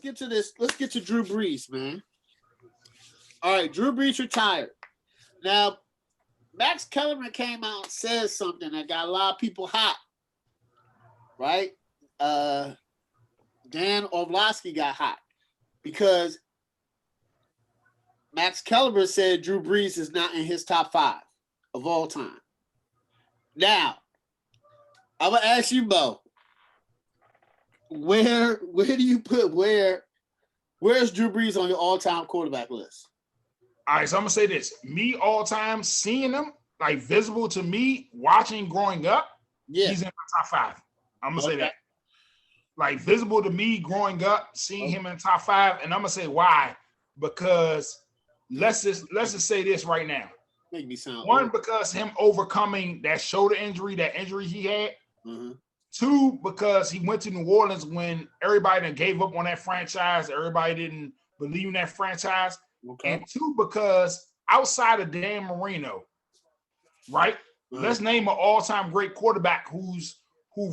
get to this. Let's get to Drew Brees, man. All right, Drew Brees retired. Now, Max Kellerman came out and said something that got a lot of people hot, right? Dan Orlovsky got hot because Max Kellerman said Drew Brees is not in his top 5 of all time. Now, I'm gonna ask you, Bo, where do you put where's Drew Brees on your all-time quarterback list? All right, so I'm gonna say this: me all time seeing him, like visible to me, watching growing up. Yeah, he's in my top 5. I'm gonna say that. Like visible to me growing up, seeing him in top 5, and I'm gonna say why. Because let's just say this right now. Make me sound one, because him overcoming that shoulder injury, that injury he had. Mm-hmm. 2, because he went to New Orleans when everybody done gave up on that franchise. Everybody didn't believe in that franchise. Okay. And 2, because outside of Dan Marino, right? Mm-hmm. Let's name an all-time great quarterback who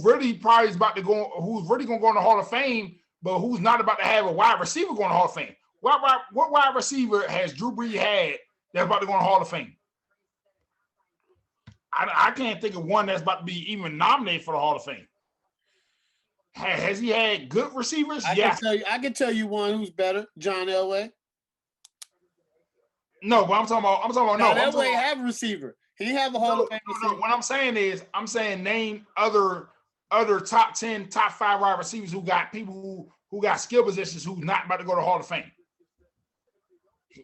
really probably is about to go, who's really going to go in the Hall of Fame, but who's not about to have a wide receiver going to the Hall of Fame. What wide receiver has Drew Brees had that's about to go in the Hall of Fame? I can't think of one that's about to be even nominated for the Hall of Fame. Has he had good receivers? I can tell you one who's better, John Elway. No, but I'm talking about John Elway have a receiver. He have a Hall of Fame receiver. No, what I'm saying name other top 10, top 5 wide receivers who got people who got skill positions who's not about to go to the Hall of Fame.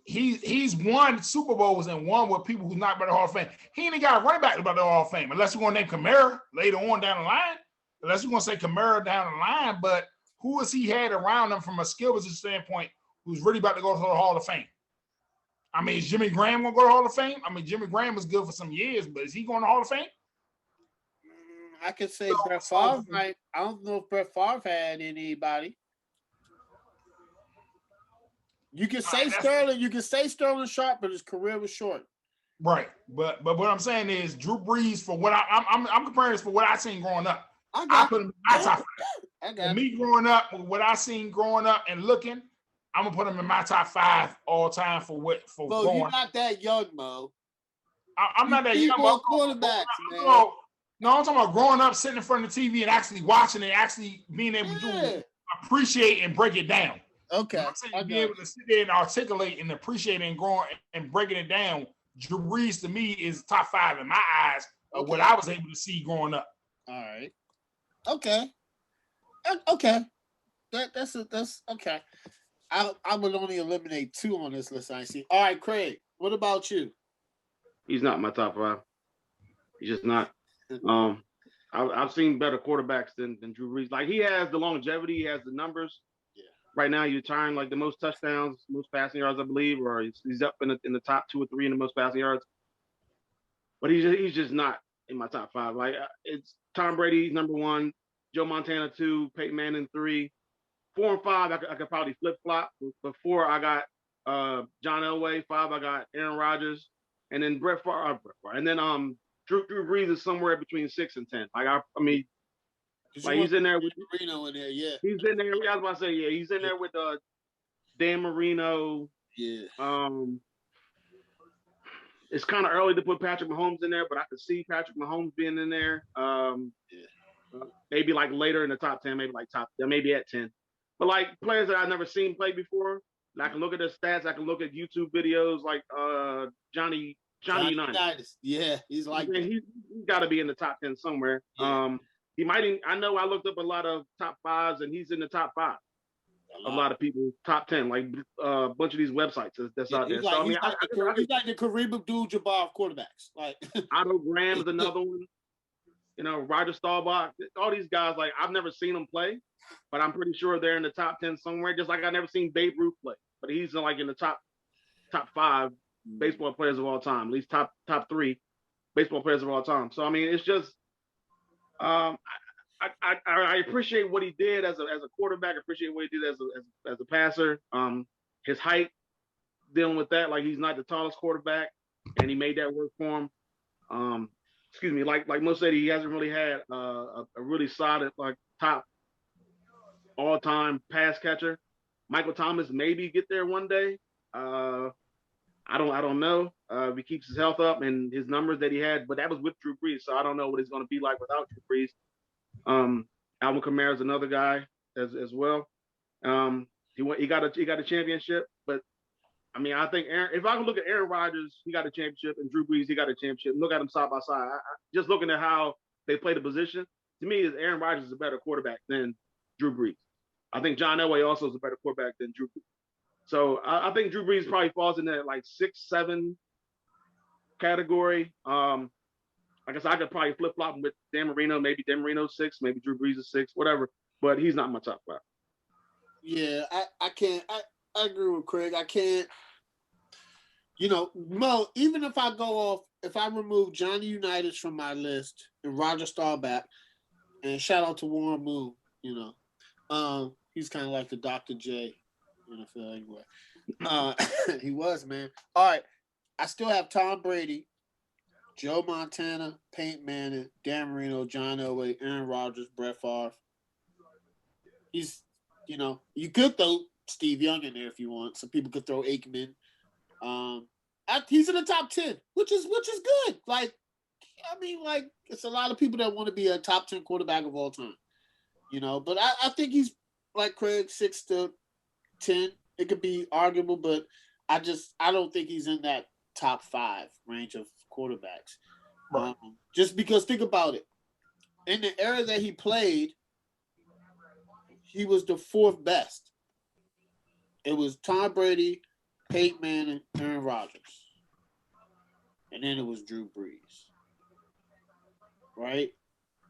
He's won Super Bowls and won with people who's not about the Hall of Fame. He ain't got a running back about the Hall of Fame, unless we're going to name Kamara later on down the line. Unless we're going to say Kamara down the line, but who has he had around him from a skill position standpoint who's really about to go to the Hall of Fame? I mean, is Jimmy Graham going to go to the Hall of Fame? I mean, Jimmy Graham was good for some years, but is he going to the Hall of Fame? I could say Brett Favre. I don't know if Brett Favre had anybody. You can say Sterling. You can say Sterling Sharp, but his career was short. Right, but what I'm saying is Drew Brees, for what I'm comparing this for what I seen growing up. I put him in my top 5. Me growing up, what I seen growing up and looking, I'm gonna put him in my top 5 all time for Mo, growing. You're not that young, Mo. I'm not that young. Quarterbacks, man. No, I'm talking about growing up, sitting in front of the TV and actually watching it, actually being able to appreciate and break it down. Okay. Being able to sit there and articulate and appreciate and growing and breaking it down. Drew Brees to me is top 5 in my eyes of what I was able to see growing up. All right. Okay. Okay. That's okay. I would only eliminate 2 on this list. I see. All right, Craig. What about you? He's not my top 5. He's just not. I've seen better quarterbacks than Drew Brees. Like, he has the longevity, he has the numbers. Yeah. Right now, you're tying like the most touchdowns, most passing yards, I believe, or he's up in the top 2 or 3 in the most passing yards. But he's just not in my top 5. Like, it's Tom Brady, number 1, Joe Montana 2, Peyton Manning 3, 4 and 5. I could probably flip flop. Before I got John Elway, 5 I got Aaron Rodgers, and then Brett Favre, and then Drew Brees is somewhere between 6 and 10. Like I mean, like he's in there with Marino in there, yeah. He's in there. I was about to say, yeah, he's in there with Dan Marino. Yeah. It's kind of early to put Patrick Mahomes in there, but I could see Patrick Mahomes being in there. Maybe like later in the top 10, maybe at 10. But like players that I've never seen play before, and I can look at their stats. I can look at YouTube videos like Johnny Unitas. Yeah, he's like he's got to be in the top 10 somewhere. Yeah. He might. I know I looked up a lot of top 5s, and he's in the top 5. A lot of people top 10, like a bunch of these websites that's out there. He's like the Kareem Abdul-Jabbar of quarterbacks. Like Otto Graham is another one. You know, Roger Staubach. All these guys, like I've never seen them play, but I'm pretty sure they're in the top 10 somewhere. Just like I never seen Babe Ruth play, but he's like in the top 5 baseball players of all time, at least top 3 baseball players of all time. So I mean, it's just I appreciate what he did as a quarterback. I appreciate what he did as a passer. His height, dealing with that, like he's not the tallest quarterback, and he made that work for him. Excuse me, like most said, he hasn't really had a really solid like top all-time pass catcher. Michael Thomas maybe get there one day. I don't know if he keeps his health up and his numbers that he had, but that was with Drew Brees, so I don't know what it's going to be like without Drew Brees. Alvin Kamara is another guy as well. He got a championship, but I mean, I think if I can look at Aaron Rodgers, he got a championship, and Drew Brees, he got a championship. Look at them side by side. Just looking at how they play the position, to me, is Aaron Rodgers is a better quarterback than Drew Brees. I think John Elway also is a better quarterback than Drew Brees. So I think Drew Brees probably falls in that like 6-7 category. I guess I could probably flip flop with Dan Marino. Maybe Dan Marino's 6, maybe Drew Brees is 6, whatever. But he's not my top 5. Yeah, I can't. I agree with Craig. I can't. Mo, even if I go off, if I remove Johnny Unitas from my list and Roger Staubach, and shout out to Warren Moon, he's kind of like the Dr. J, NFL anyway. He was, man. All right, I still have Tom Brady, Joe Montana, Peyton Manning, Dan Marino, John Elway, Aaron Rodgers, Brett Favre. He's, you could throw Steve Young in there if you want. Some people could throw Aikman. He's in the top 10, which is good. Like, I mean, like, it's a lot of people that want to be a top 10 quarterback of all time, But I think he's like Craig, 6 to 10. It could be arguable, but I don't think he's in that top 5 range of quarterbacks. Right. Just because, think about it, in the era that he played, he was the 4th best. It was Tom Brady, Peyton Manning, Aaron Rodgers, and then it was Drew Brees. Right?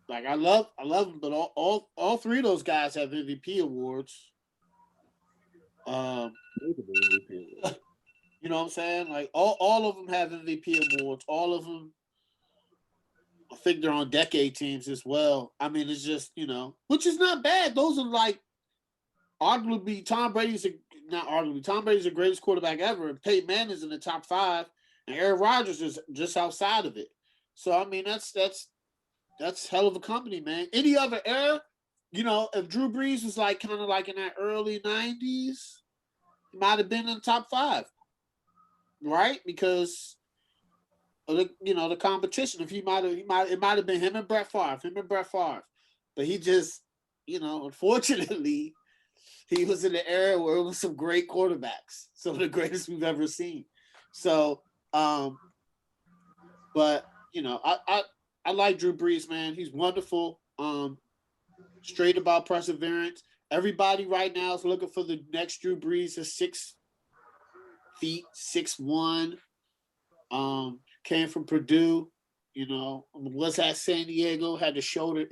Like, I love him, but all 3 of those guys have MVP awards. You know what I'm saying? Like, all of them have MVP awards. All of them, I think they're on decade teams as well. I mean, it's just, which is not bad. Those are like, arguably, Tom Brady's the greatest quarterback ever, and Peyton Manning's in the top 5, and Aaron Rodgers is just outside of it. So, I mean, that's hell of a company, man. Any other era, if Drew Brees was like kind of like in that early 90s, he might have been in the top 5, right? Because of the competition. If it might have been him and Brett Favre. But he just, unfortunately, he was in the era where it was some great quarterbacks, some of the greatest we've ever seen. So, but I like Drew Brees, man. He's wonderful. Straight about perseverance. Everybody right now is looking for the next Drew Brees. Is 6 feet, 6'1". Came from Purdue. Was at San Diego. Had the shoulder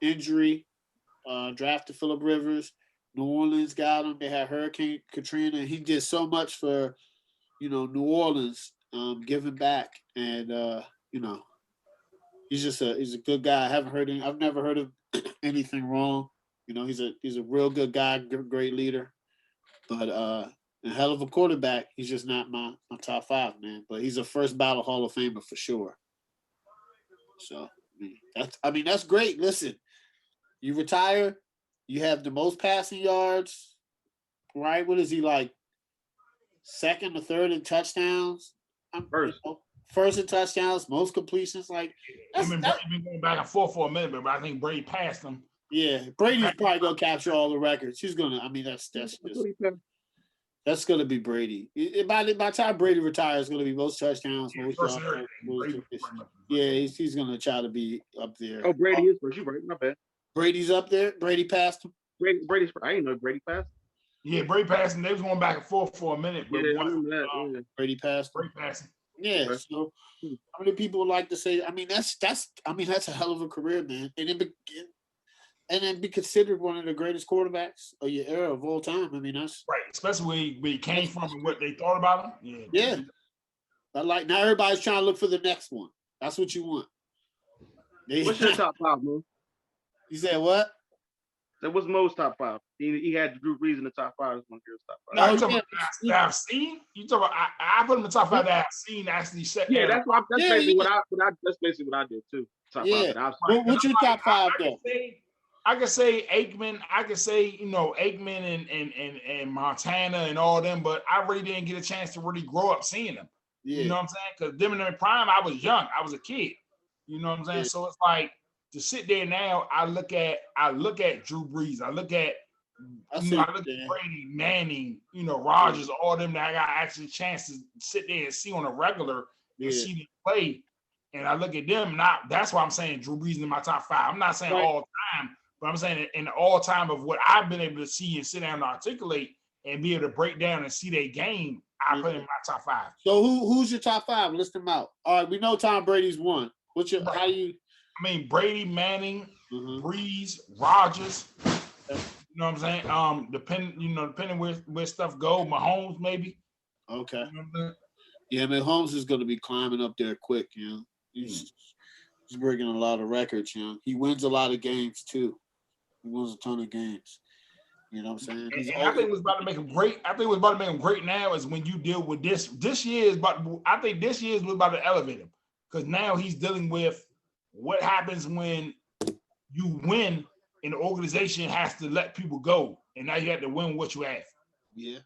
injury. Drafted Phillip Rivers. New Orleans got him. They had Hurricane Katrina. He did so much for, New Orleans, giving back, and he's a good guy. I've never heard of anything wrong. He's a real good guy, great leader, but a hell of a quarterback. He's just not my top 5, man. But he's a first ballot Hall of Famer for sure. So that's great. Listen, you retire, you have the most passing yards, right? What is he like? 2nd or 3rd in touchdowns? First in touchdowns, most completions. Like, he's been going back and forth for a minute, but I think Brady passed him. Yeah, Brady's probably gonna capture all the records. He's gonna. I mean, that's gonna be Brady. By the time Brady retires, it's gonna be most touchdowns, most yards. Yeah, he's gonna try to be up there. Oh, Brady is first. You're right. Not bad. Brady's up there. Brady passed him. Brady's. I didn't know Brady passed. Yeah, Brady passed him. They was going back and forth for a minute. But Brady passed him. Brady passed him. Yeah. So how many people would like to say? I mean, that's a hell of a career, man. And then be considered one of the greatest quarterbacks of your era of all time. I mean, that's right, especially where he came from and what they thought about him. Yeah. But like, now everybody's trying to look for the next one. That's what you want. What's your top 5, Mo? You said what? That was Mo's top 5. He had Drew Brees in the top 5. One of his top 5. No, you talking about that I've seen? You talking about I put him in the top 5 that I've seen actually set. Yeah, that's basically what I did too. Top 5. What's your top 5 though? I could say Aikman. I could say, Aikman and Montana and all them, but I really didn't get a chance to really grow up seeing them. Yeah. You know what I'm saying? Because them in their prime, I was young. I was a kid. You know what I'm saying? Yeah. So it's like to sit there now, I look at Drew Brees. I look at Brady, Manning, Rodgers, all them that I got actually a chance to sit there and see on a regular and see them play. And I look at them, now that's why I'm saying Drew Brees in my top 5. I'm not saying all time, but I'm saying in the all time of what I've been able to see and sit down and articulate and be able to break down and see their game, I put in my top 5. So who's your top 5? List them out. All right, we know Tom Brady's one. What's your how you? I mean, Brady, Manning, Brees, Rodgers. You know what I'm saying? Depending where stuff go, Mahomes maybe. Okay. You know what I'm saying? Yeah, Mahomes is going to be climbing up there quick. He's breaking a lot of records. He wins a lot of games too. He wins a ton of games. You know what I'm saying? I think what's about to make him great. I think what's about to make him great now is when you deal with this. This year is about. I think this year is what's about to elevate him because now he's dealing with what happens when you win and the organization has to let people go, and now you have to win what you have. Yeah.